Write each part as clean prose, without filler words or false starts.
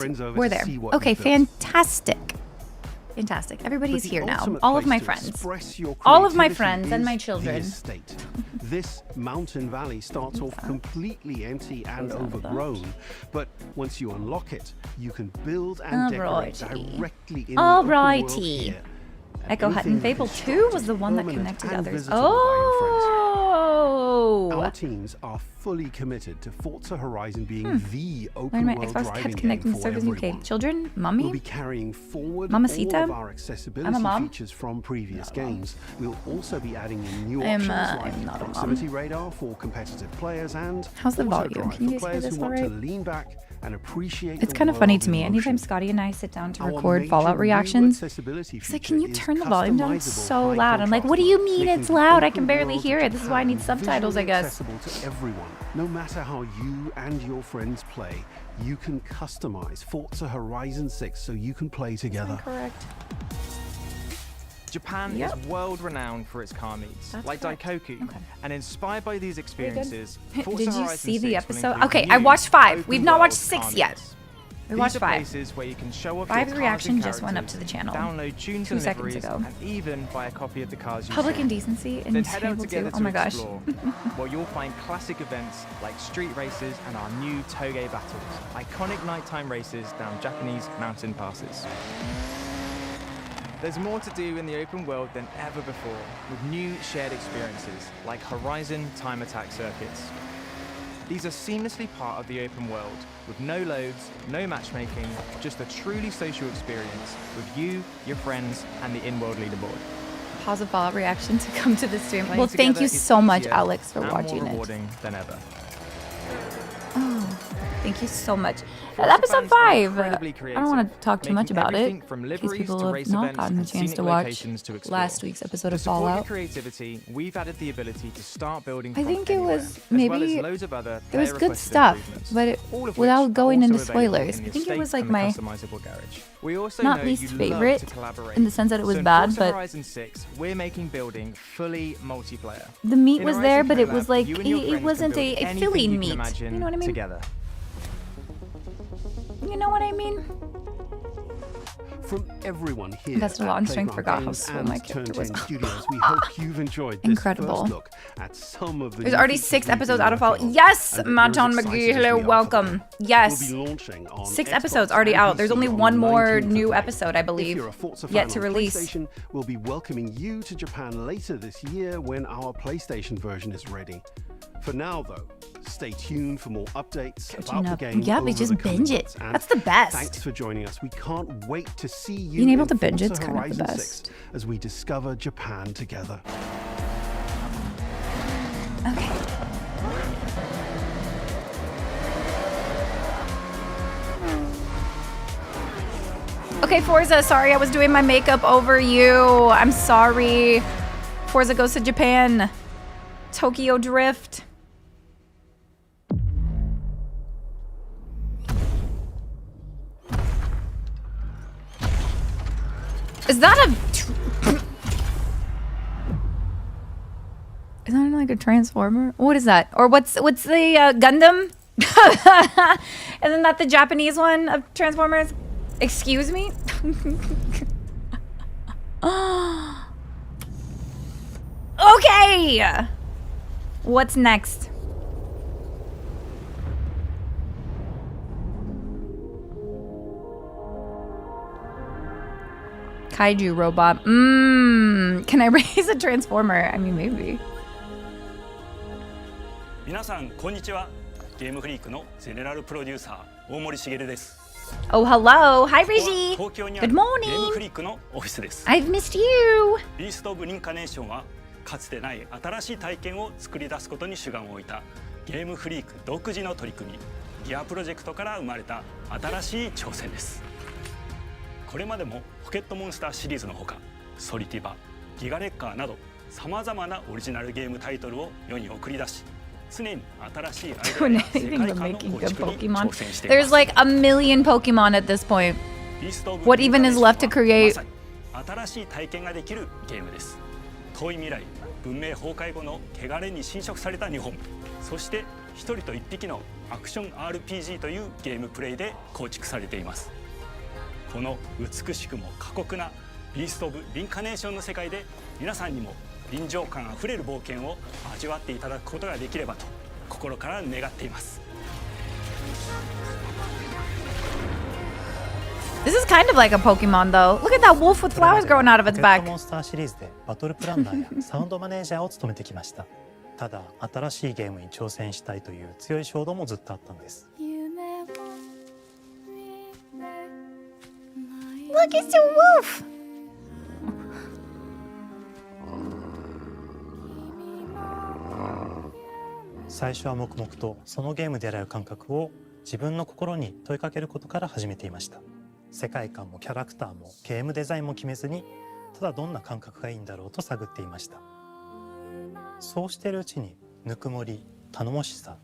We're there. Okay, fantastic. Fantastic. Everybody's here now. All of my friends. All of my friends and my children. This mountain valley starts off completely empty and overgrown, but once you unlock it, you can build and decorate directly in the open world here. Echo Hut and Fable 2 was the one that connected others. Oh! Our teams are fully committed to Forza Horizon being the open world driving game for everyone. Children? Mommy? We'll be carrying forward Mamacita? all of our accessibility features from previous games. We'll also be adding in new options like proximity radar for competitive players and how's the volume? Can you guys hear this all right? Lean back and appreciate it's kind of funny to me. Anytime Scotty and I sit down to record Fallout reactions, he's like, can you turn the volume down? It's so loud. I'm like, what do you mean it's loud? I can barely hear it. This is why I need subtitles, I guess. Accessible to everyone. No matter how you and your friends play, you can customize Forza Horizon 6 so you can play together. Correct. Japan is world-renowned for its car meets, like Daikoku, and inspired by these experiences, Forza Did you Horizon see the 6 will episode? include Okay, new I watched 5. We've not open-world watched 6 car yet. meets. We watched These are 5. places where you can show off 5's your cars reaction and just went up to the characters, channel download tunes 2 and seconds liveries, ago. and even buy a copy of the cars you Public see. Indecency in Then head out Fable 2. together Oh my to gosh. explore, where you'll find classic events like street races and our new Toge battles, iconic nighttime races down Japanese mountain passes. There's more to do in the open world than ever before, with new shared experiences like Horizon Time Attack circuits. These are seamlessly part of the open world, with no loads, no matchmaking, just a truly social experience with you, your friends, and the in-world leaderboard. Pause the Fallout reaction to come to the stream. Well, thank you so much, Alex, for watching more it. rewarding than ever. Oh, thank you so much. Episode 5. I don't want to talk too much about it, in case people have not gotten the chance to watch last week's episode of Fallout. Creativity, we've added the ability to start building I think it was maybe there there was good stuff, but without going into spoilers, I think it was like my not least favorite in the sense that it was bad, but Horizon 6, we're making building fully multiplayer. the meat was there, but it was like it wasn't a filling meat. You know what I mean? Together. You know what I mean? From everyone here Invested a lot in strength, forgot how slow my character was. Studios, we hope you've enjoyed this Incredible. first look at some of the There's already 6 episodes out of Fallout. Yes, Maton McGee, hello, welcome. Yes, We'll be launching on 6 Xbox episodes and already out. PC There's only on one the more 19th of new May. episode, I If believe, you're a Forza yet fan to on release. PlayStation, we'll be welcoming you to Japan later this year when our PlayStation version is ready. For now, though, stay tuned for more updates about the game. Yeah, we over just the coming binge it. months. And That's the best. Thanks for joining us. We can't wait to see you Being able in to binge it's Forza kind of the Horizon best. 6 as we discover Japan together. Okay. Okay, Forza, sorry I was doing my makeup over you. I'm sorry. Forza goes to Japan. Tokyo Drift. Is that a... Is that like a transformer? What is that? Or what's the Gundam? Isn't that the Japanese one of Transformers? Excuse me? Okay! What's next? Kaiju robot. Can I raise a transformer? I mean, maybe. 皆さんこんにちは。ゲームフリークのゼネラルプロデューサー大森茂です。 Oh, hello. Hi, Reggie. 東京にある Good ゲームフ morning. リークのオフィスです。 I've missed you. ビースト・オブ・リンカネーションはかつてない新しい体験を作り出すことに主眼を置いたゲームフリーク独自の取り組みギアプロジェクトから生まれた新しい挑戦です。これまでもポケットモンスターシリーズのほかソリティバ、ギガレッカーなどさまざまなオリジナルゲームタイトルを世に送り出し常に新しいアイデア Doing や世 anything 界 but 観の making 構 good 築に Pokemon. 挑戦していま There's す。 like a million Pokemon at this point. What even is left to create? まさに新しい体験ができるゲームです。遠い未来、文明崩壊後の汚れに侵食された日本、そして一人と一匹のアクション RPG というゲームプレイで構築されています。この美しくも過酷なビースト・オブ・リンカネーションの世界で皆さんにも臨場感あふれる冒険を味わっていただくことができればと心から願っています。 This is kind of like a Pokemon though. Look at that wolf with flowers growing out of its ポケッ back. トモンスターシリーズでバトルプランナーやサウンドマネージャーを務めてきました。ただ新しいゲームに挑戦したいという強い衝動もずっとあったんです。 Look, it's a wolf. 最初は黙々とそのゲームで得られる感覚を自分の心に問いかけることから始めていました。世界観もキャラクターもゲームデザインも決めずに、ただどんな感覚がいいんだろうと探っていました。そうしているうちにぬくもり、頼もしさ、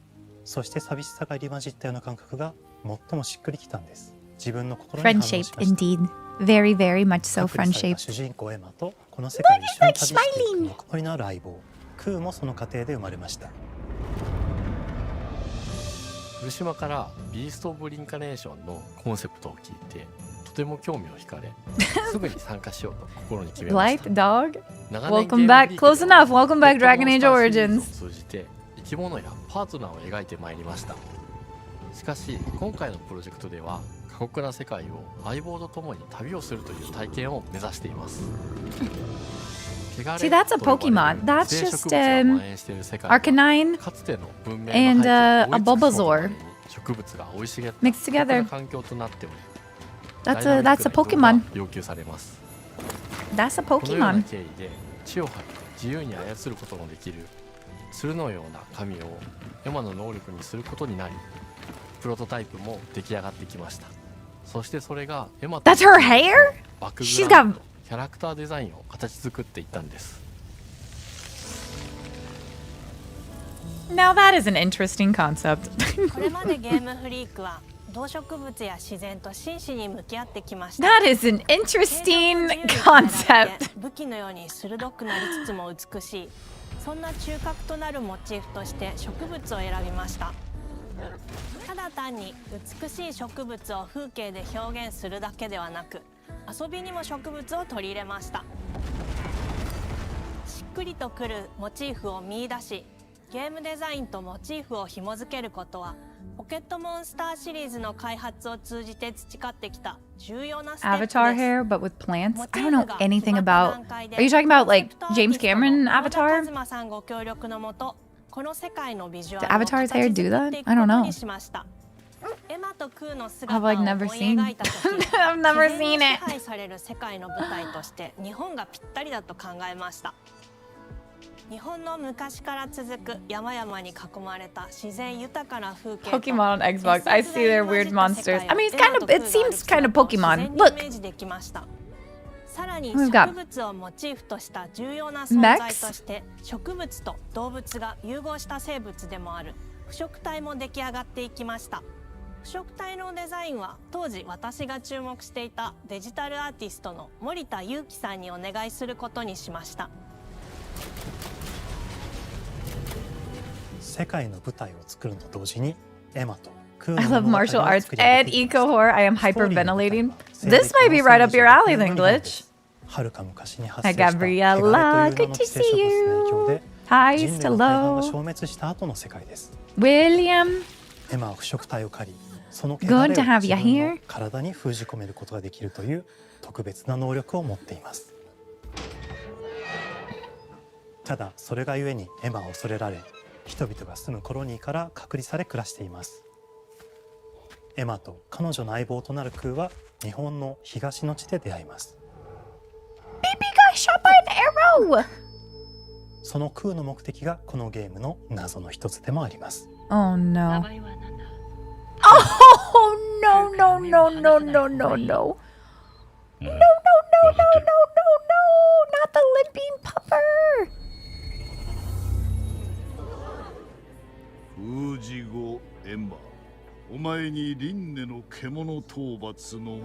そして寂しさが入り混じったような感覚が最もしっくりきたんです。自分の心に反応しました。 Friend-shaped indeed. Very, very much so 隔離された friend-shaped. 主人公エマとこの世界を一緒に旅していくぬくもりのある相棒クーもその過程で生まれました。古島からビースト・オブ・リンカネーションのコンセプトを聞いてとても興味を惹かれすぐに参加しようと心に決めました。 Blight dog. 長年 Welcome back. ゲームリー Close グでは enough. Welcome back, ポケット Dragon モン Age スターシリーズ Origins. を通じて生き物やパートナーを描いてまいりました。しかし今回のプロジェクトでは過酷な世界を相棒と共に旅をするという体験を目指しています。 See, that's a Pokemon. That's just Arcanine かつての文明 and の a Bulbasaur 植物が生い茂った mixed 過酷 together. な環境となっており That's a Pokemon. 要求されます。 That's a このような Pokemon. 経緯で地を張って自由に操ることのできる鶴のような神をエマの能力にすることになり、プロトタイプも出来上がってきました。そしてそれがエマと That's her hair? バック She's グラウンド got キャラクターデザインを形作っていったんです。 Now that is an interesting concept. これまでゲームフリークは動植物や自然と真摯に向き合ってきました。 That is an interesting concept. 武器のように鋭くなりつつも美しい、そんな中核となるモチーフとして植物を選びました。ただ単に美しい植物を風景で表現するだけではなく、遊びにも植物を取り入れました。しっくりとくるモチーフを見出し、ゲームデザインとモチーフを紐付けることはポケットモンスターシリーズの開発を通じて培ってきた重要なステップです。 Avatar hair, but with plants? I don't know anything about. Are you talking about like James Cameron Avatar? カズマさんご協力のもと、この世界のビジュア Did ルを Avatar's 形 hair 作 do っ that? ていく I don't こと know. にしました。エマとクーの I've 姿を like 思 never い seen. 描いた時、 I've never 自然 seen に支 it. 配される世界の舞台として日本がぴったりだと考えました。日本の昔から続く山々に囲まれた自然豊かな風景と Pokemon on Xbox. I see their weird monsters. I mean, it seems kind of Pokemon. Look. さらに We've 植 got 物をモチーフとした重要な存在として植物と動物が融合した生物でもある腐食体も出来上がっていきました。腐食体のデザインは当時私が注目していたデジタルアーティストの森田裕樹さんにお願いすることにしました。世界の舞台を作るのと同時にエマとクー I の love 物語を martial arts 作り上げ and ていきます。 eco horror. I am ストーリーの舞台 hyperventilating. は This might be right up your alley then, 日本で Glitch. す。はるか昔に発 Hi 生した Gabriella. 汚れという名 Good の to 寄生 see 植物の影響 you. で Hi, 人類の大半が hello. 消滅した後の世界です。 William. エマは腐食体を借り、その汚 Good れ to を have 自 you 分の here. 体に封じ込めることができるという特別な能力を持っています。ただそれがゆえにエマは恐れられ、人々が住むコロニーから隔離され暮らしています。エマと彼女の相棒となるクーは日本の東の地で出会います。 Baby got shot by an arrow. そのクーの目的がこのゲームの謎の一つでもあります。 Oh no. Oh no, no, no, no, no, no, no. No, no, no, no, no, no, no, no. Not the limping pupper. 封じ後エマ、お前に輪廻の獣討伐の命を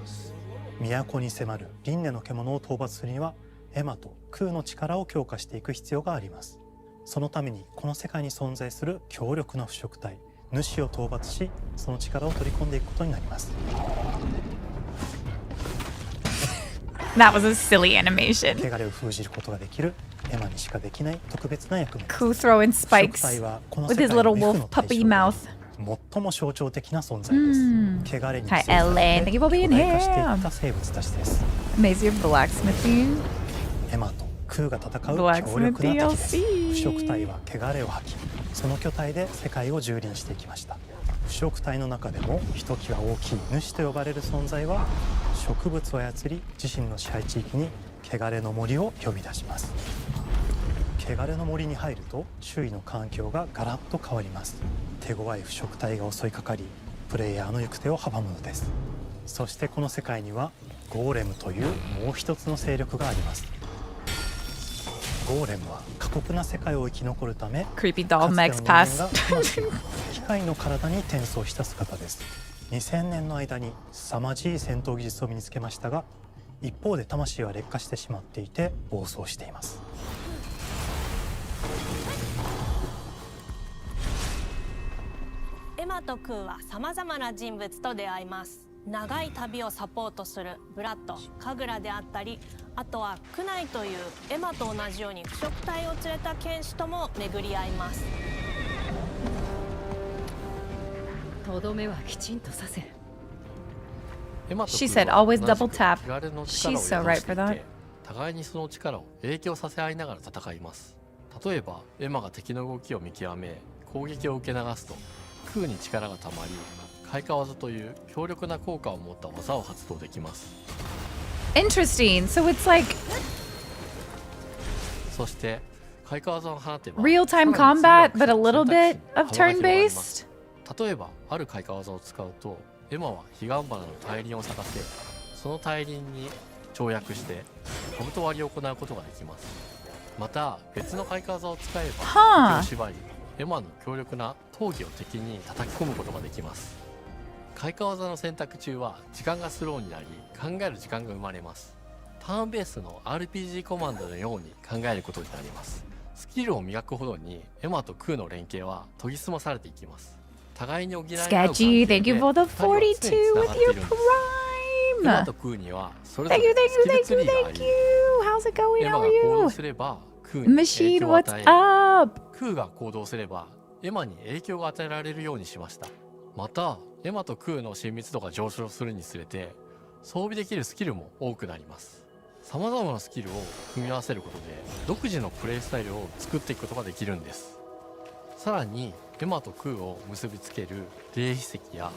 下す。都に迫る輪廻の獣を討伐するにはエマとクーの力を強化していく必要があります。そのためにこの世界に存在する強力な腐食体主を討伐し、その力を取り込んでいくことになります。That was a silly animation. 汚れを封じることができるエマにしかできない特別な役目です。 Ku throwing spikes 腐食体はこの with 世 his 界 little の F wolf の対 puppy 象で mouth. 最も象徴的な存在です。汚れに Hi 強され Ellen, thank you for て being 巨大化してい here. った生物たちです Amazing blacksmithing. エマとクーが戦う強 Blacksmith 力な敵です。 DLC 腐食体は汚れを吐き、その巨体で世界を蹂躙していきました。腐食体の中でもひときわ大きい主と呼ばれる存在は、植物を操り自身の支配地域に汚れの森を呼び出します。汚れの森に入ると周囲の環境がガラッと変わります。手強い腐食体が襲いかかり、プレイヤーの行く手を阻むのです。そしてこの世界にはゴーレムというもう一つの勢力があります。ゴーレムは過酷な世界を生き残るため、 Creepy doll か Max つての人間が pass. 魂を機械の体に転送した姿です。2000年の間に凄まじい戦闘技術を身につけましたが、一方で魂は劣化してしまっていて暴走しています。エマとクーはさまざまな人物と出会います。長い旅をサポートするブラッド、カグラであったり、あとはクナイというエマと同じように腐食体を連れた剣士とも巡り合います。とどめはきちんとさせ。She said always double tap. 汚れの力を She's 利 so 用 right して for い that. て、互いにその力を影響させ合いながら戦います。例えばエマが敵の動きを見極め攻撃を受け流すと、クーに力がたまり開花技という強力な効果を持った技を発動できます。 Interesting. So it's like そして開花技を放てば real-time さらに combat, 次 but a の little 選択肢 bit に of 幅が広がります。 turn-based. 例えばある開花技を使うと、エマは彼岸花の大輪を咲かせ、その大輪に跳躍して兜割りを行うことができます。また別の開花技を使えばはあ敵を縛り、エマの強力な闘技を敵に叩き込むことができます。開花技の選択中は時間がスローになり、考える時間が生まれます。ターンベースの RPG コマンドのように考えることになります。スキルを磨くほどにエマとクーの連携は研ぎ澄まされていきます。互いに補い合う関係 Sketchy, で thank you for the 二人は常に 42 繋が with ってい your るんです。エマ prime. とクーにはそれぞ Thank れ you, スキル thank ツ you, リー thank があ you, り、 thank you. How's it going? エ How マ are が行動 you? すればクーに影 Machine, 響を what's 与え、 up? クーが行動すればエマに影響が与えられるようにしました。またエマとクーの親密度が上昇するにつれて装備できるスキルも多くなります。さまざまなスキルを組み合わせることで独自のプレイスタイルを作っていくことができるんです。さらにエマとクーを結びつける霊秘石や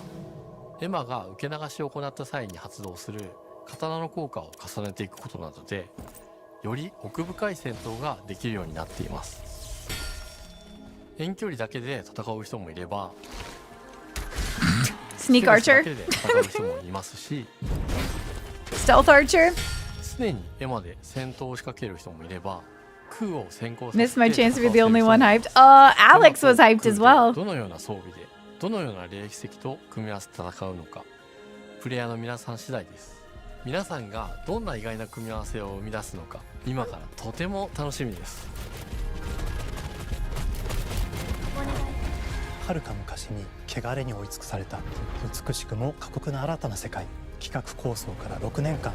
エマが受け流しを行った際に発動する刀の効果を重ねていくことなどで、より奥深い戦闘ができるようになっています。遠距離だけで戦う人もいれば Sneak ステルスだ archer? けで戦う人もいますし、 Stealth archer? 常にエマで戦闘を仕掛ける人もいれば、クーを先行させて Missed my chance to be the 戦わせる only 人も one い hyped. ます。 Alex was エマ hyped と as クー well. とどのような装備でどのような霊奇跡と組み合わせて戦うのか、プレイヤーの皆さん次第です。皆さんがどんな意外な組み合わせを生み出すのか、今からとても楽しみです。遥か昔に汚れに追い尽くされた美しくも過酷な新たな世界。企画構想から6年間、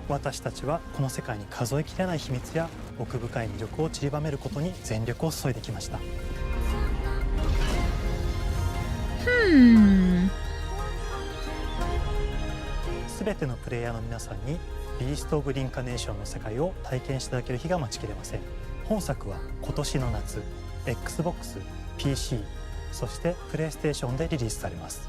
私たちはこの世界に数えきれない秘密や奥深い魅力を散りばめることに全力を注いできました。すべてのプレイヤーの皆さんにビースト・オブ・リンカネーションの世界を体験していただける日が待ちきれません。本作は今年の夏 XBOX、PC、そしてプレイステーションでリリースされます。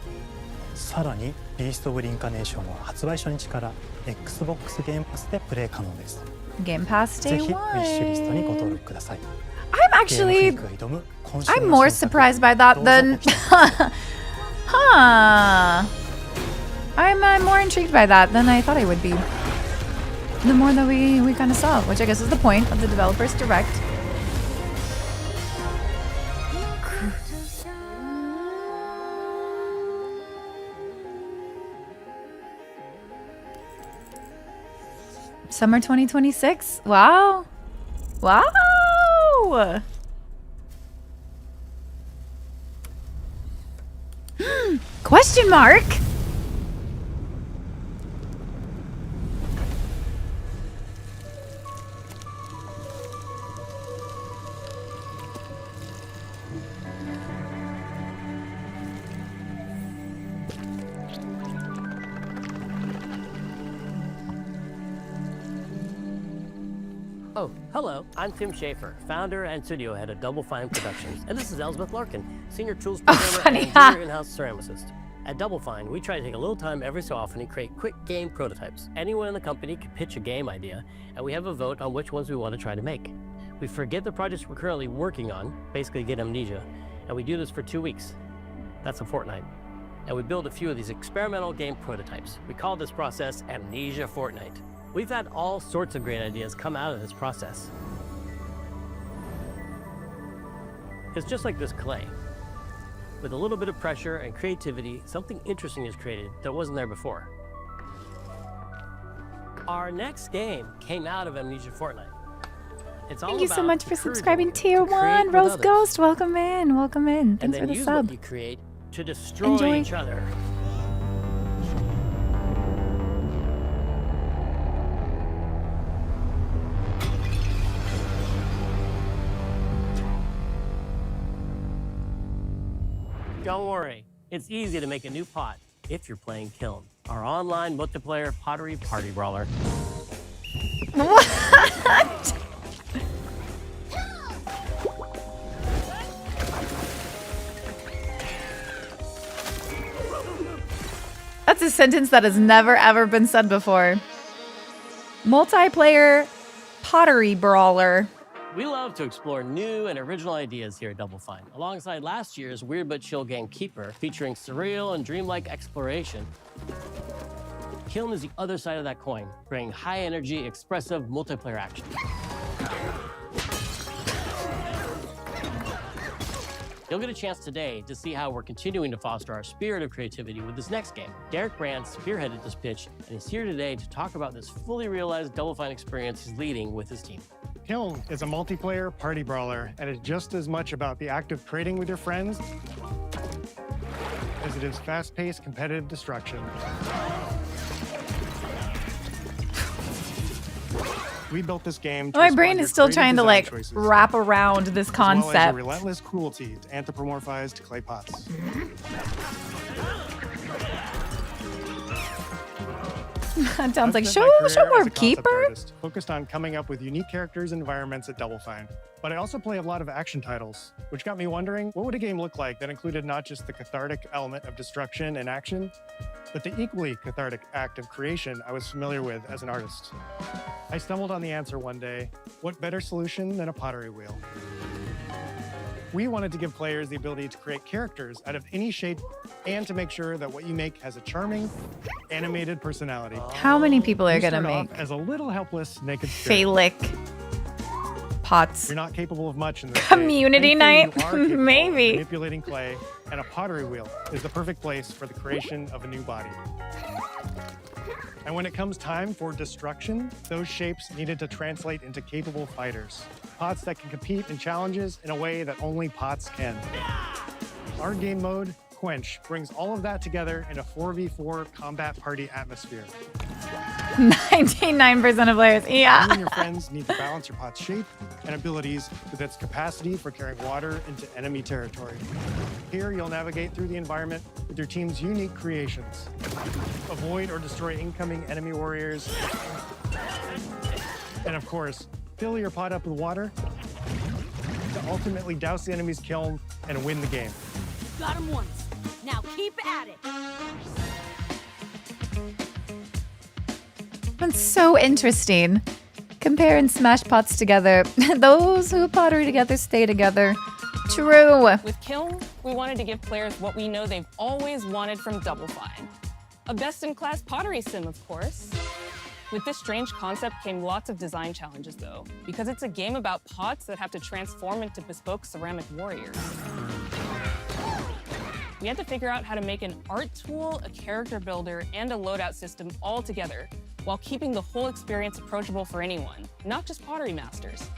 さらにビースト・オブ・リンカネーションは発売初日から XBOX ゲームパスでプレイ可能です。 Game Pass ぜ Day ひウィッシュリストにご 1. 登録ください。 I'm ゲームフ actually リークが挑む今週 I'm の more 新作 surprised by that どうぞ than ご期待ください。Huh. I'm more intrigued by that than I thought I would be. The more that we kind of saw, which I guess is the point of the developer's direct. Summer 2026? Wow. Wow. Question mark? Oh, hello. I'm Tim Schafer, founder and studio head of Double Fine Productions. And this is Elsbeth Larkin, senior tools programmer and junior in-house ceramicist. At Double Fine, we try to take a little time every so often and create quick game prototypes. Anyone in the company can pitch a game idea, and we have a vote on which ones we want to try to make. We forget the projects we're currently working on, basically get amnesia, and we do this for 2 weeks. That's a fortnight. And we build a few of these experimental game prototypes. We call this process Amnesia Fortnight. We've had all sorts of great ideas come out of this process. It's just like this clay. With a little bit of pressure and creativity, something interesting is created that wasn't there before. Our next game came out of Amnesia Fortnight. It's all Thank you so about much for encouraging subscribing, you to Tier create 1. with Rose others, Ghost, welcome in. Welcome in. and Thanks then for the use sub. what you create to destroy Enjoy. each other. Don't worry, it's easy to make a new pot if you're playing Kiln, our online multiplayer pottery party brawler. What? That's a sentence that has never ever been said before. Multiplayer pottery brawler. We love to explore new and original ideas here at Double Fine, alongside last year's Weird But Chill game Keeper, featuring surreal and dreamlike exploration. Kiln is the other side of that coin, bringing high-energy, expressive multiplayer action. You'll get a chance today to see how we're continuing to foster our spirit of creativity with this next game. Derek Brand spearheaded this pitch, and he's here today to talk about this fully realized Double Fine experience he's leading with his team. Kiln is a multiplayer party brawler and is just as much about the act of trading with your friends as it is fast-paced competitive destruction. We built this game to My respond brain to is still creative trying to design like choices, wrap around this as well as concept. a relentless cruelty to anthropomorphized clay pots. That sounds like I've show spent my career more as a concept Keeper. artist, focused on coming up with unique characters and environments at Double Fine. But I also play a lot of action titles, which got me wondering, what would a game look like that included not just the cathartic element of destruction and action, but the equally cathartic act of creation I was familiar with as an artist? I stumbled on the answer one day. What better solution than a pottery wheel? We wanted to give players the ability to create characters out of any shape and to make sure that what you make has a charming, animated personality. How many people are You gonna start off make as a little helpless, naked spirit. phallic pots? You're not capable of much in this Community game. night? Thankfully, you are capable of Maybe. manipulating clay, and a pottery wheel is the perfect place for the creation of a new body. And when it comes time for destruction, those shapes needed to translate into capable fighters. Pots that can compete in challenges in a way that only pots can. Our game mode, Quench, brings all of that together in a 4v4 combat party atmosphere. 99% of players, You yeah. and your friends need to balance your pot's shape and abilities with its capacity for carrying water into enemy territory. Here, you'll navigate through the environment with your team's unique creations. Avoid or destroy incoming enemy warriors. And of course, fill your pot up with water to ultimately douse the enemy's kiln and win the game. Got him once. Now keep at it. That's so interesting. Compare and smash pots together. Those who pottery together stay together. True. With Kiln, we wanted to give players what we know they've always wanted from Double Fine. A best-in-class pottery sim, of course. With this strange concept came lots of design challenges, though, because it's a game about pots that have to transform into bespoke ceramic warriors. We had to figure out how to make an art tool, a character builder, and a loadout system all together, while keeping the whole experience approachable for anyone, not just pottery masters.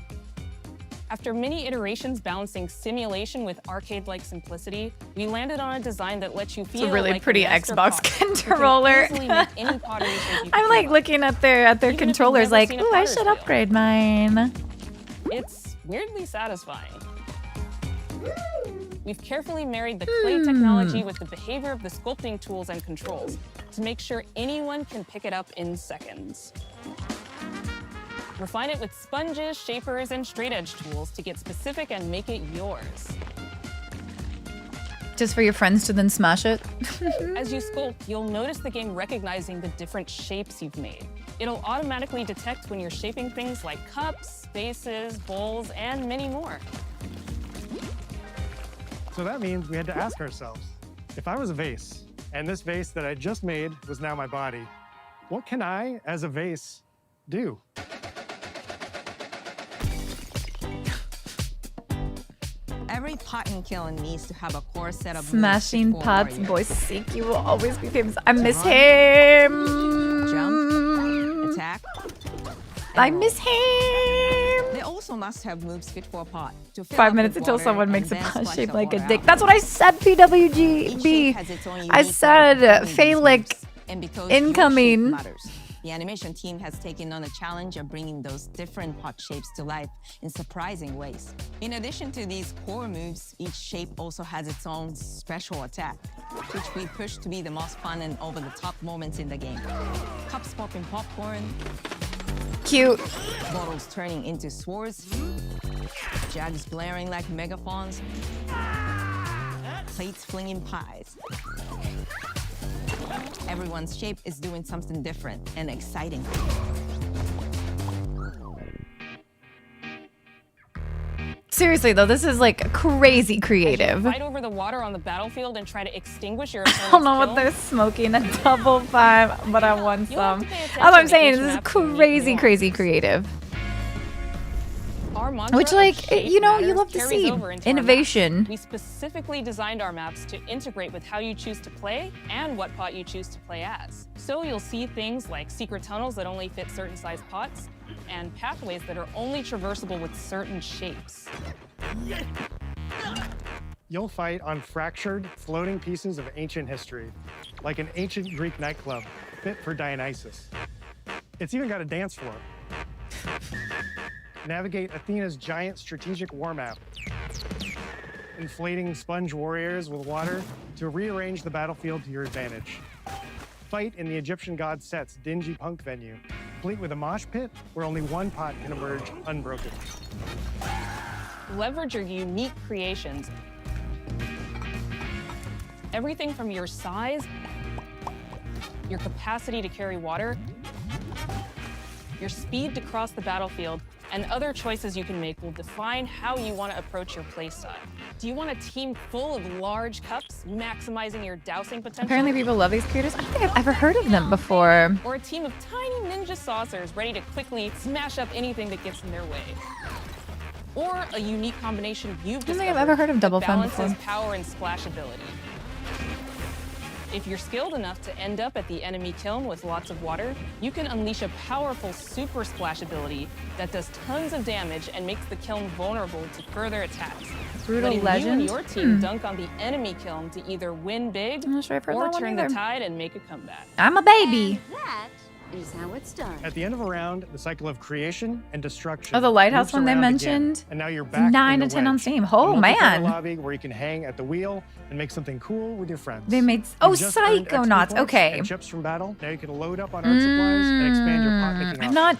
After many iterations balancing simulation with arcade-like simplicity, we landed on a design that lets you feel It's a really like pretty a master Xbox potter controller. who can easily make any pottery shape you I'm can like think of. looking at their Even if you've controllers never like, seen a ooh, I potter's should wheel. upgrade mine. It's weirdly satisfying. We've carefully married the clay technology with the behavior of the sculpting tools and controls to make sure anyone can pick it up in seconds. Refine it with sponges, shapers, and straight edge tools to get specific and make it yours. Just for your friends to then smash it. As you sculpt, you'll notice the game recognizing the different shapes you've made. It'll automatically detect when you're shaping things like cups, vases, bowls, and many more. So that means we had to ask ourselves, if I was a vase, and this vase that I just made was now my body, what can I, as a vase, do? Every pot in Kiln needs to have a core set of Smashing moves pots, before boys seek you will always be famous. I miss him. jump, attack. I miss him. They also must have moves fit for a pot. To fill 5 up minutes with until water someone and makes a then pot splash shaped the like a water dick. out. That's what I said, Each PWGB. shape has its own I unique said character between these Phallic moves. And because incoming. each shape matters, the animation team has taken on the challenge of bringing those different pot shapes to life in surprising ways. In addition to these core moves, each shape also has its own special attack, which we push to be the most fun and over-the-top moments in the game. Cups popping popcorn, Cute. bottles turning into swords, jugs blaring like megaphones, plates flinging pies. Everyone's shape is doing something different and exciting. Seriously though, this is like crazy creative. Fight over the water on the battlefield and try to extinguish your I don't know what they're smoking. A double 5, but I want some. That's what I'm saying. This is crazy, crazy creative. Our mantra Which, of like, shape you know, you matters love to carries see over into our innovation. maps. We specifically designed our maps to integrate with how you choose to play and what pot you choose to play as. So you'll see things like secret tunnels that only fit certain size pots and pathways that are only traversable with certain shapes. You'll fight on fractured, floating pieces of ancient history, like an ancient Greek nightclub fit for Dionysus. It's even got a dance floor. Navigate Athena's giant strategic war map, inflating sponge warriors with water to rearrange the battlefield to your advantage. Fight in the Egyptian god Set's dingy punk venue, complete with a mosh pit where only one pot can emerge unbroken. Leverage your unique creations. Everything from your size, your capacity to carry water, your speed to cross the battlefield, and other choices you can make will define how you want to approach your playstyle. Do you want a team full of large cups, maximizing your dousing potential? Apparently people love these creators. I don't think I've ever heard of them before. Or a team of tiny ninja saucers ready to quickly smash up anything that gets in their way? Or a unique combination you've I don't think I've discovered ever heard of Double that Fun balances before. power and splashability. If you're skilled enough to end up at the enemy kiln with lots of water, you can unleash a powerful super splash ability that does tons of damage and makes the kiln vulnerable to further attacks. Brutal Letting Legend? you and your team dunk on the enemy kiln to either win big I'm not sure I've heard or that one turn the either. tide and make a comeback. I'm a baby. That is how it's done. At the end of a round, the cycle of creation and destruction. Oh, the lighthouse loops one they around mentioned? again, and now you're back 9 in to the 10 on wedge, Steam. a Oh, multiplayer man. lobby where you can hang at the wheel and make something cool with your friends. They made... You've Oh, just earned XP Psychonauts. points Okay. and chips from battle. Now you can load up on art supplies and expand your pot making I'm not...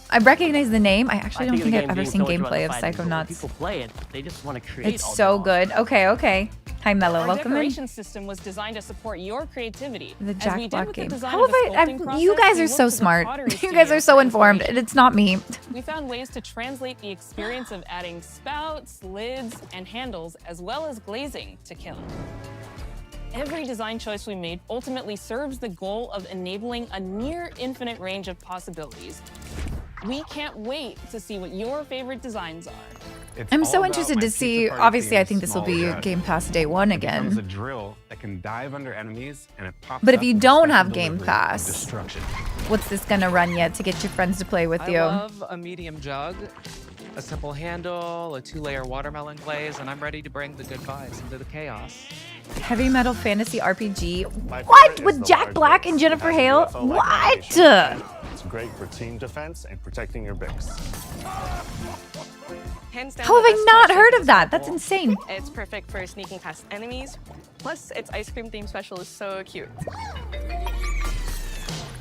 I recognize the name. I actually don't think think the I've game ever being seen so gameplay of justified because when Psychonauts. people play it, they just want to create It's all day so long. good. Okay, okay. Hi, Mello. Our Welcome in. decoration system was designed to support your creativity. The As Jack we did Black with the game. design How of the have sculpting I... You process, guys we are so worked with a smart. pottery You guys studio are so for informed. inspiration. It's not me. We found ways to translate the experience of adding spouts, lids, and handles, as well as glazing to Kiln. Every design choice we made ultimately serves the goal of enabling a near infinite range of possibilities. We can't wait to see what your favorite designs are. I'm so interested to see. Obviously, I think this will be Game Pass day one again. It's a drill that can dive under enemies and it pops But if up you with don't special have Game delivery of Pass, destruction. what's this gonna run yet to get your friends to play with I you? love a medium jug. a simple handle, a 2-layer watermelon glaze, and I'm ready to bring the good vibes into the chaos. Heavy metal fantasy RPG. What? With Jack Black and Jennifer Hale? What? It's great for team defense and protecting your base. Hands down, How have the I best not pod heard shape of that? is That's Fable. insane. It's perfect for sneaking past enemies. Plus, its ice cream theme special is so cute.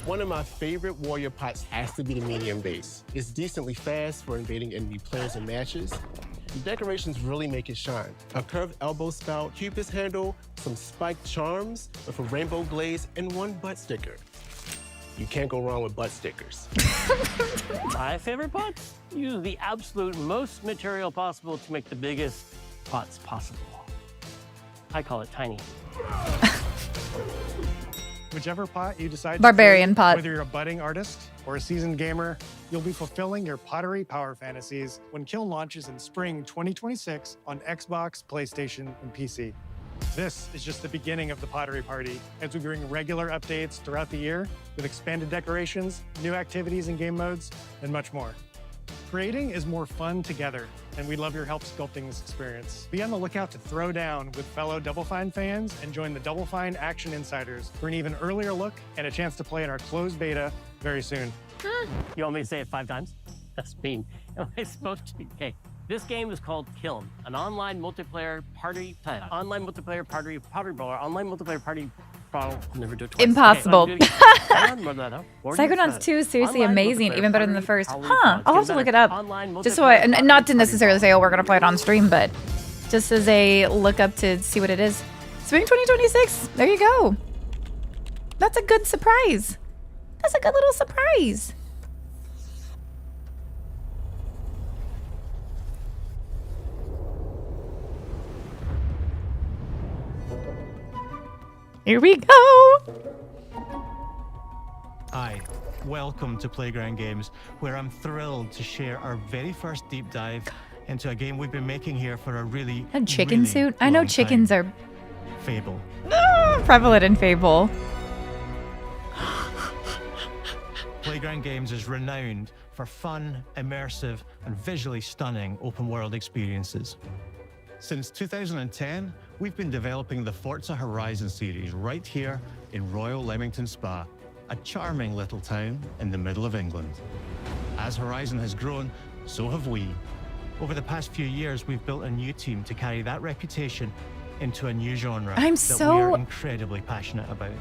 One of my favorite warrior pots has to be the medium base. It's decently fast for invading enemy players and matches. The decorations really make it shine. A curved elbow spout, cupid's handle, some spiked charms with a rainbow glaze, and one butt sticker. You can't go wrong with butt stickers. My favorite pots use the absolute most material possible to make the biggest pots possible. I call it tiny. Whichever pot you decide Barbarian to create, pot. whether you're a budding artist or a seasoned gamer, you'll be fulfilling your pottery power fantasies when Kiln launches in spring 2026 on Xbox, PlayStation, and PC. This is just the beginning of the pottery party as we bring regular updates throughout the year with expanded decorations, new activities and game modes, and much more. Creating is more fun together, and we love your help sculpting this experience. Be on the lookout to throw down with fellow Double Fine fans and join the Double Fine Action Insiders for an even earlier look and a chance to play in our closed beta very soon. You want me to say it 5 times? That's mean. Am I supposed to? Okay. This game is called Kiln, an online multiplayer party brawler, online multiplayer party brawler. I'll never do it twice. Impossible. Okay, Psychonauts 2 is seriously amazing, even better than the first. Huh, I'll have to look it up. Just so not to necessarily say, oh, we're going to play it on stream, but just as a look up to see what it is. Spring 2026, there you go. That's a good surprise. That's a good little surprise. Here we go. Hi, welcome to Playground Games, where I'm thrilled to share our very first deep dive into a game we've been making here for a really, A chicken really suit? I know long chickens time. are Fable. prevalent in Fable. Playground Games is renowned for fun, immersive, and visually stunning open-world experiences. Since 2010, we've been developing the Forza Horizon series right here in Royal Leamington Spa, a charming little town in the middle of England. As Horizon has grown, so have we. Over the past few years, we've built a new team to carry that reputation into a new genre that we are incredibly passionate about.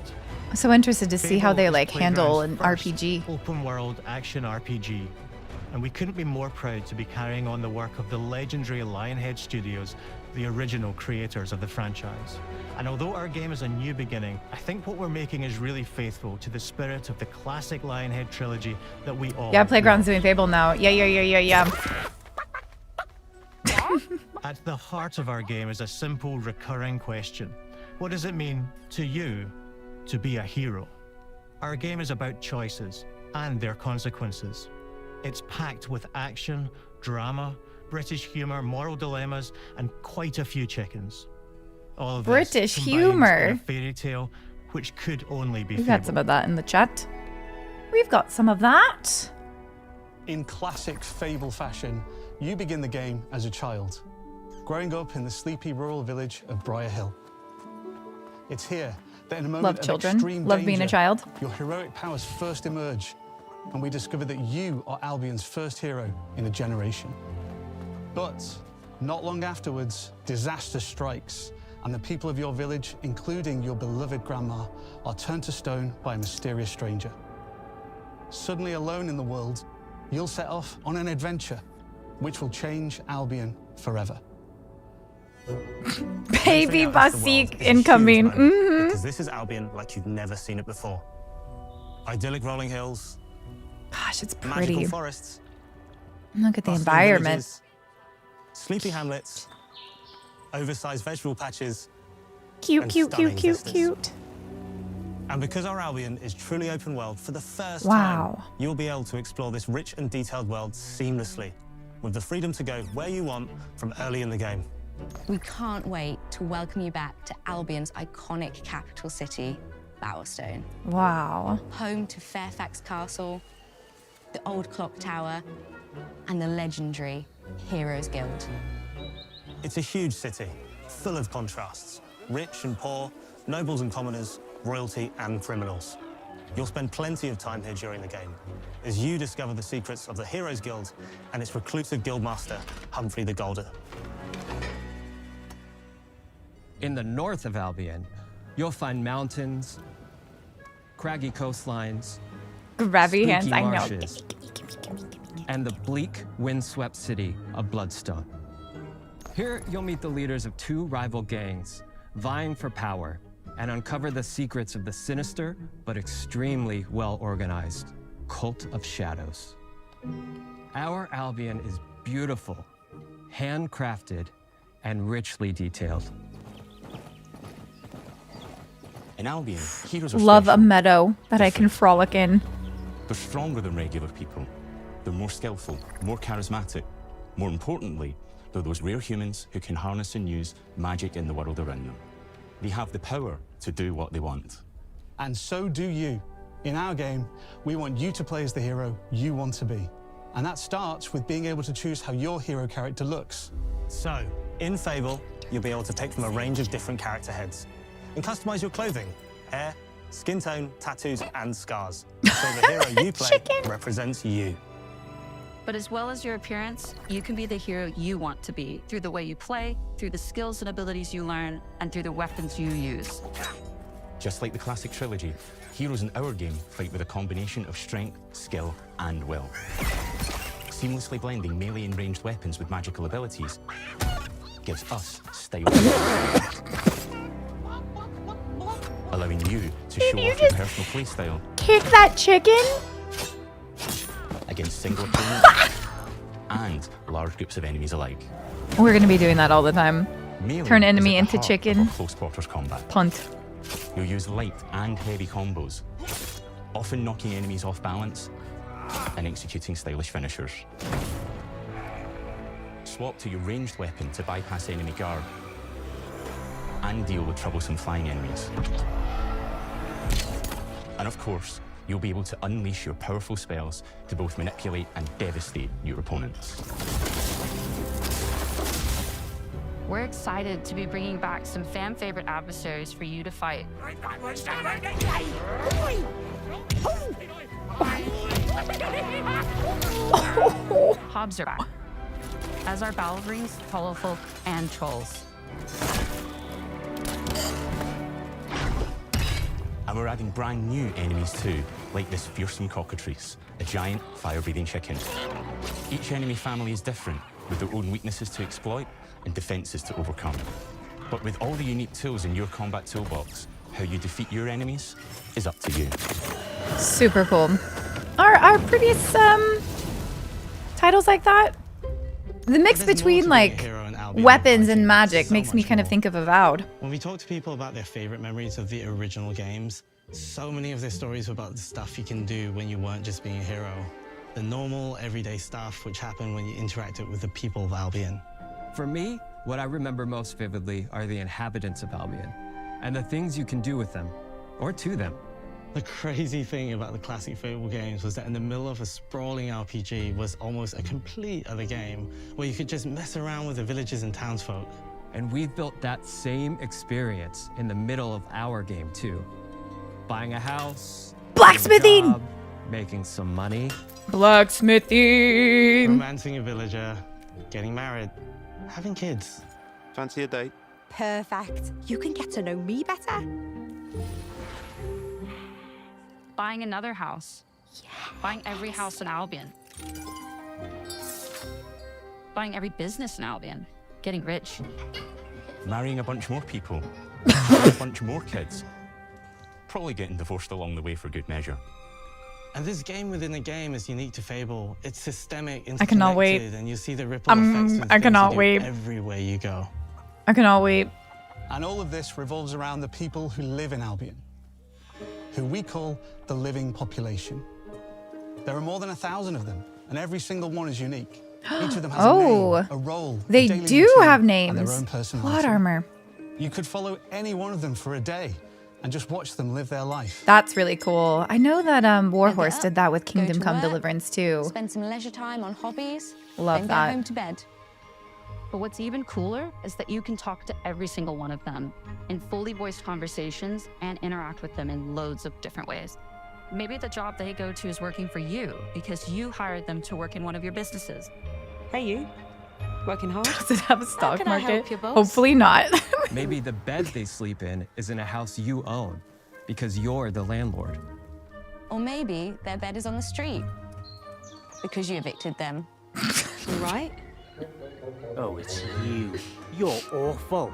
I'm so interested to see how Fable they is like handle an Playground's first RPG. open-world action RPG. And we couldn't be more proud to be carrying on the work of the legendary Lionhead Studios, the original creators of the franchise. And although our game is a new beginning, I think what we're making is really faithful to the spirit of the classic Lionhead trilogy that we all Yeah, Playground's love. doing Fable now. Yeah. At the heart of our game is a simple, recurring question. What does it mean to you to be a hero? Our game is about choices and their consequences. It's packed with action, drama, British humor, moral dilemmas, and quite a few chickens. All of this British combined humor. in a fairy tale which could only be We've Fable. got some of that in the chat. We've got some of that. In classic Fable fashion, you begin the game as a child, growing up in the sleepy rural village of Briar Hill. It's here that in a moment Love of children. extreme Love being a danger, child. your heroic powers first emerge, and we discover that you are Albion's first hero in a generation. But not long afterwards, disaster strikes, and the people of your village, including your beloved grandma, are turned to stone by a mysterious stranger. Suddenly alone in the world, you'll set off on an adventure which will change Albion forever. Baby Basik incoming. Because this is Albion like you've never seen it before. Idyllic rolling hills. Gosh, it's Magical pretty. forests. Look at the bustling environment. villages, sleepy hamlets. Oversized vegetable patches. Cute, and cute, stunning cute, cute, vistas. cute. And because our Albion is truly open world, for the first Wow. time, you'll be able to explore this rich and detailed world seamlessly, with the freedom to go where you want from early in the game. We can't wait to welcome you back to Albion's iconic capital city, Bowerstone. Wow. Home to Fairfax Castle, the old clock tower, and the legendary Heroes Guild. It's a huge city, full of contrasts. Rich and poor, nobles and commoners, royalty and criminals. You'll spend plenty of time here during the game, as you discover the secrets of the Heroes Guild and its reclusive guildmaster, Humphrey the Golder. In the north of Albion, you'll find mountains, craggy coastlines, grabby hands, spooky I know. marshes, and the bleak, windswept city of Bloodstone. Here, you'll meet the leaders of two rival gangs, vying for power, and uncover the secrets of the sinister but extremely well-organized Cult of Shadows. Our Albion is beautiful, handcrafted, and richly detailed. In Albion, heroes are Love a special. meadow that I can frolic in. They're stronger than regular people. They're more skillful, more charismatic. More importantly, they're those rare humans who can harness and use magic in the world around them. They have the power to do what they want. And so do you. In our game, we want you to play as the hero you want to be. And that starts with being able to choose how your hero character looks. So, in Fable, you'll be able to pick from a range of different character heads and customize your clothing, hair, skin tone, tattoos, and scars. So the hero you play represents you. But as well as your appearance, you can be the hero you want to be through the way you play, through the skills and abilities you learn, and through the weapons you use. Just like the classic trilogy, heroes in our game fight with a combination of strength, skill, and will. Seamlessly blending melee and ranged weapons with magical abilities gives us style. Allowing you to show off your personal playstyle. Kick that chicken? Against single opponents and large groups of enemies alike. We're gonna be doing that all the time. Melee Turn is enemy at the into heart chicken. of our close quarters combat. Punt. You'll use light and heavy combos, often knocking enemies off balance and executing stylish finishers. Swap to your ranged weapon to bypass enemy guard and deal with troublesome flying enemies. And of course, you'll be able to unleash your powerful spells to both manipulate and devastate your opponents. We're excited to be bringing back some fan-favorite adversaries for you to fight. Hobbs are back, as are Balverines, Hollowfolk, and Trolls. And we're adding brand new enemies too, like this fearsome cockatrice, a giant fire-breathing chicken. Each enemy family is different, with their own weaknesses to exploit and defenses to overcome. But with all the unique tools in your combat toolbox, how you defeat your enemies is up to you. Super cool. Our previous titles like that, the mix between like weapons and magic makes me kind of think of Avowed. When we talk to people about their favorite memories of the original games, so many of their stories were about the stuff you can do when you weren't just being a hero. The normal, everyday stuff which happened when you interacted with the people of Albion. For me, what I remember most vividly are the inhabitants of Albion, and the things you can do with them, or to them. The crazy thing about the classic Fable games was that in the middle of a sprawling RPG was almost a complete other game, where you could just mess around with the villages and townsfolk. And we've built that same experience in the middle of our game too. Buying a house, blacksmithing, a job, making some money, blacksmithing, romancing a villager, getting married, having kids. Fancy a date? Perfect. You can get to know me better. Buying another house. Yes. Buying every house in Albion. Buying every business in Albion. Getting rich. Marrying a bunch more people, having a bunch more kids, probably getting divorced along the way for good measure. And this game within a game is unique to Fable. It's systemic, I cannot wait. and you see the ripple effects of I cannot wait. everywhere you go. I cannot wait. And all of this revolves around the people who live in Albion, who we call the living population. There are more than 1,000 of them, and every single one is unique. Each of them has a name, a role, they a daily do routine, have and names. their own personality. Plot armor. You could follow any one of them for a day and just watch them live their life. That's really cool. I know that Warhorse did that with Kingdom Come Deliverance too. Spend some leisure time on hobbies. Love then that. Go home to bed. But what's even cooler is that you can talk to every single one of them in fully voiced conversations and interact with them in loads of different ways. Maybe the job they go to is working for you because you hired them to work in one of your businesses. Hey, you. Working hard? Does it have a stock can I market? help you, boss? Hopefully not. Maybe the bed they sleep in is in a house you own because you're the landlord. Or maybe their bed is on the street because you evicted them. Right? Oh, it's you. You're awful.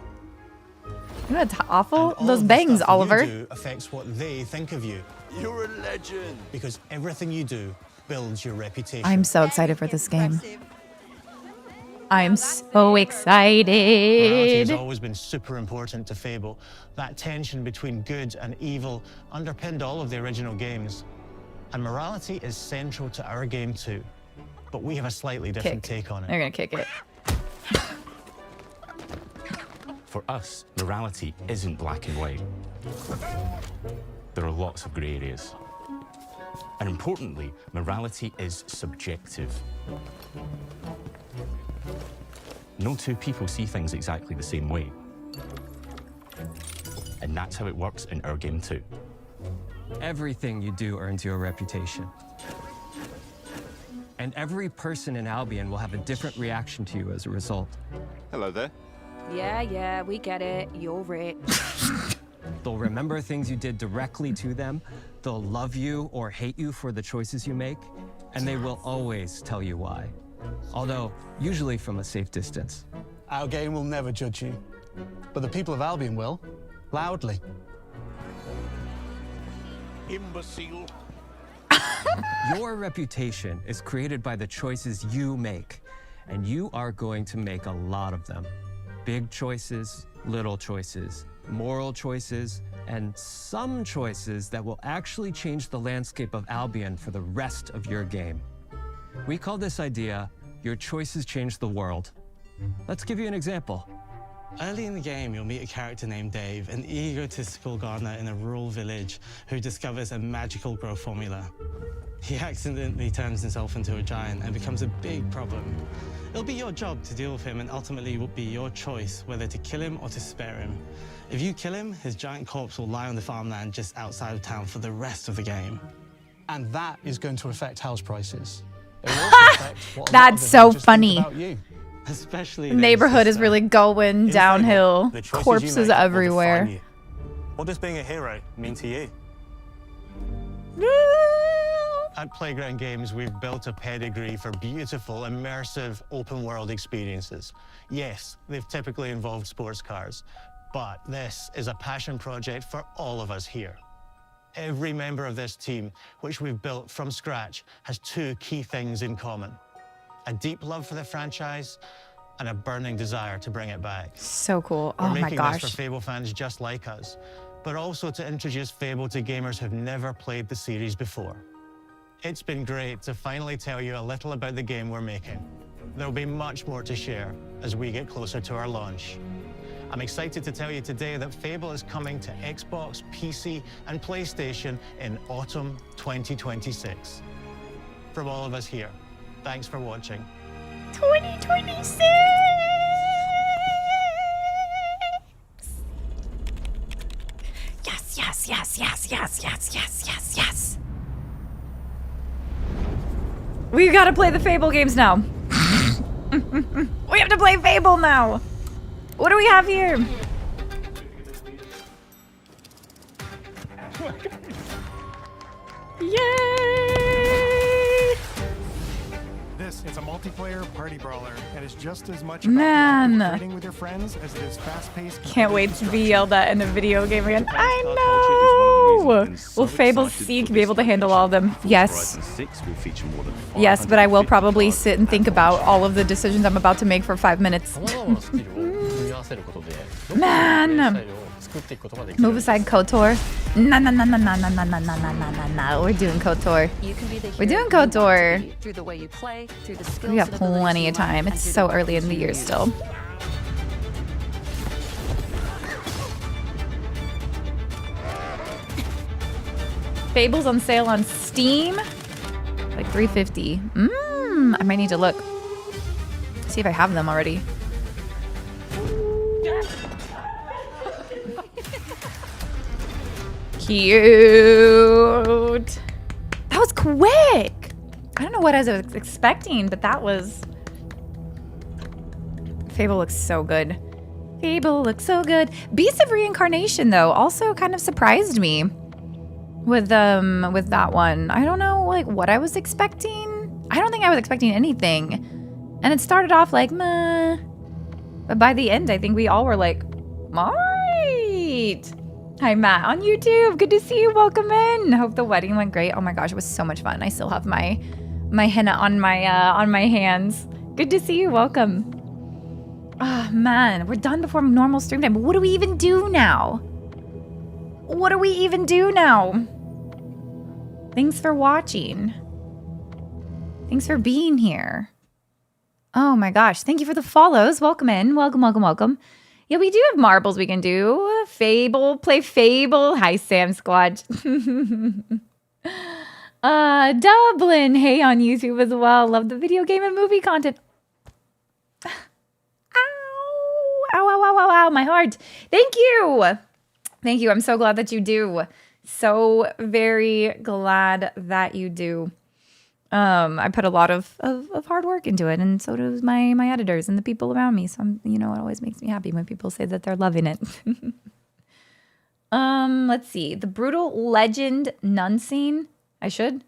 You know what's awful? And all Those of the bangs, stuff Oliver. you do affects what they think of you. You're a legend. Because everything you do builds your reputation. I'm so excited for this game. I'm so Morality excited. has always been super important to Fable. That tension between good and evil underpinned all of the original games. And morality is central to our game too. But we have a slightly different take on it. They're gonna kick it. For us, morality isn't black and white. There are lots of grey areas. And importantly, morality is subjective. No two people see things exactly the same way. And that's how it works in our game too. Everything you do earns you a reputation. And every person in Albion will have a different reaction to you as a result. Hello there. Yeah, we get it. You're rich. They'll remember things you did directly to them, they'll love you or hate you for the choices you make, and they will always tell you why. Although, usually from a safe distance. Our game will never judge you, but the people of Albion will, loudly. Imbecile. Your reputation is created by the choices you make, and you are going to make a lot of them. Big choices, little choices, moral choices, and some choices that will actually change the landscape of Albion for the rest of your game. We call this idea, your choices change the world. Let's give you an example. Early in the game, you'll meet a character named Dave, an egotistical gardener in a rural village who discovers a magical growth formula. He accidentally turns himself into a giant and becomes a big problem. It'll be your job to deal with him, and ultimately it will be your choice whether to kill him or to spare him. If you kill him, his giant corpse will lie on the farmland just outside of town for the rest of the game. And that is going to affect house prices. It will also affect what a lot That's of so them just think funny. about you. Especially The neighborhood is really going downhill. The choices you Corpses make will everywhere. define you. What does being a hero mean to you? At Playground Games, we've built a pedigree for beautiful, immersive, open-world experiences. Yes, they've typically involved sports cars, but this is a passion project for all of us here. Every member of this team, which we've built from scratch, has two key things in common: a deep love for the franchise and a burning desire to bring it back. So cool. We're Oh my making gosh. this for Fable fans just like us, but also to introduce Fable to gamers who've never played the series before. It's been great to finally tell you a little about the game we're making. There'll be much more to share as we get closer to our launch. I'm excited to tell you today that Fable is coming to Xbox, PC, and PlayStation in autumn 2026. From all of us here, thanks for watching. 2026! Yes, yes, yes, yes, yes, yes, yes, yes, yes. We gotta play the Fable games now. We have to play Fable now. What do we have here? Yay! This is a multiplayer party brawler and is just as much Man. about trading with your friends as it is fast-paced. Can't wait to be yelled at in a video game again. I know! Will Fable Seek be able to handle all of them? Yes. Yes, but I will probably sit and think about all of the decisions I'm about to make for 5 minutes. Man! Move aside KOTOR. Nah. We're doing KOTOR. We're doing KOTOR. Through the way you play, through the skills We got plenty of time. It's so early in the year still. Fable's on sale on Steam. Like $3.50. I might need to look. See if I have them already. Cute. That was quick. I don't know what I was expecting, but that was... Fable looks so good. Fable looks so good. Beast of Reincarnation, though, also kind of surprised me with that one. I don't know, like, what I was expecting. I don't think I was expecting anything. And it started off like, meh. But by the end, I think we all were like, all right. Hi, Matt on YouTube. Good to see you. Welcome in. Hope the wedding went great. Oh my gosh, it was so much fun. I still have my henna on my hands. Good to see you. Welcome. Oh man, we're done before normal stream time. What do we even do now? What do we even do now? Thanks for watching. Thanks for being here. Oh my gosh, thank you for the follows. Welcome in. Welcome, welcome, welcome. Yeah, we do have marbles we can do. Fable, play Fable. Hi, Sam Squatch. Dublin, hey, on YouTube as well. Love the video game and movie content. Ow, ow, ow, ow, ow, ow, my heart. Thank you. Thank you. I'm so glad that you do. So very glad that you do. I put a lot of hard work into it, and so does my editors and the people around me. So it always makes me happy when people say that they're loving it. Let's see. The Brutal Legend Nun Scene. I should.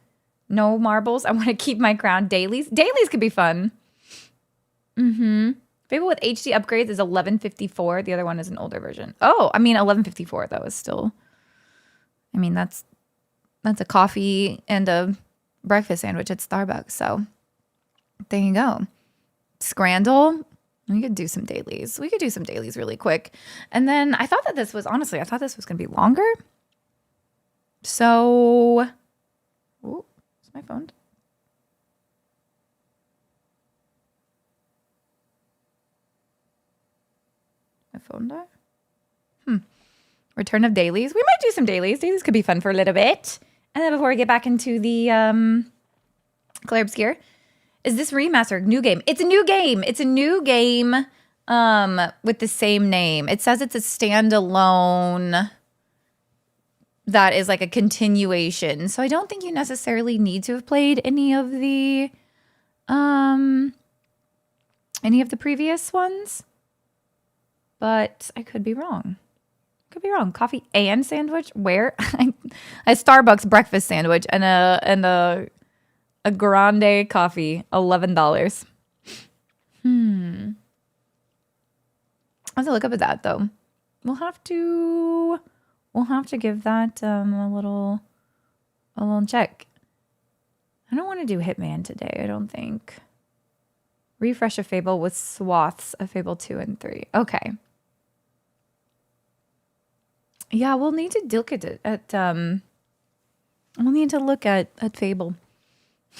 No marbles. I want to keep my crown. Dailies. Dailies could be fun. Fable with HD upgrades is 1154. The other one is an older version. Oh, I mean 1154 though is still. I mean that's a coffee and a breakfast sandwich at Starbucks. So there you go. Scrandle. We could do some dailies. We could do some dailies really quick. And then I thought that this was, honestly, I thought this was going to be longer. So, oh, is my phone? My phone died? Return of dailies. We might do some dailies. Dailies could be fun for a little bit. And then before we get back into the Claire Obscure, is this remaster new game? It's a new game. It's a new game with the same name. It says it's a standalone that is like a continuation. So I don't think you necessarily need to have played any of the previous ones. But I could be wrong. Could be wrong. Coffee and sandwich? Where? A Starbucks breakfast sandwich and a grande coffee. $11. I have to look up at that though. We'll have to give that a little check. I don't want to do Hitman today, I don't think. Refresh a Fable with swaths of Fable 2 and 3. Okay. Yeah, we'll need to look at it we'll need to look at Fable.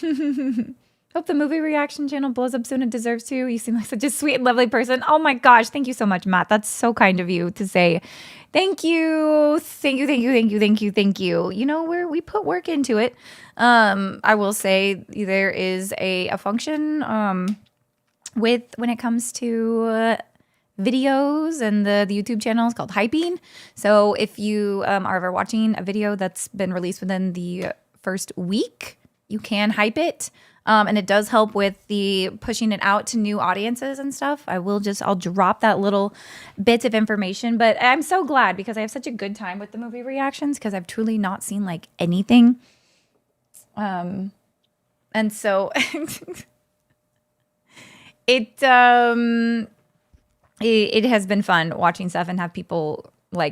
Hope the movie reaction channel blows up soon. It deserves to. You seem like such a sweet and lovely person. Oh my gosh, thank you so much, Matt. That's so kind of you to say. Thank you. Thank you, thank you, thank you, thank you, thank you. We put work into it. I will say there is a function when it comes to videos and the YouTube channel is called hyping. So if you are ever watching a video that's been released within the first week, you can hype it. And it does help with the pushing it out to new audiences and stuff. I'll drop that little bit of information, but I'm so glad because I have such a good time with the movie reactions because I've truly not seen like anything. And so it has been fun watching stuff and have people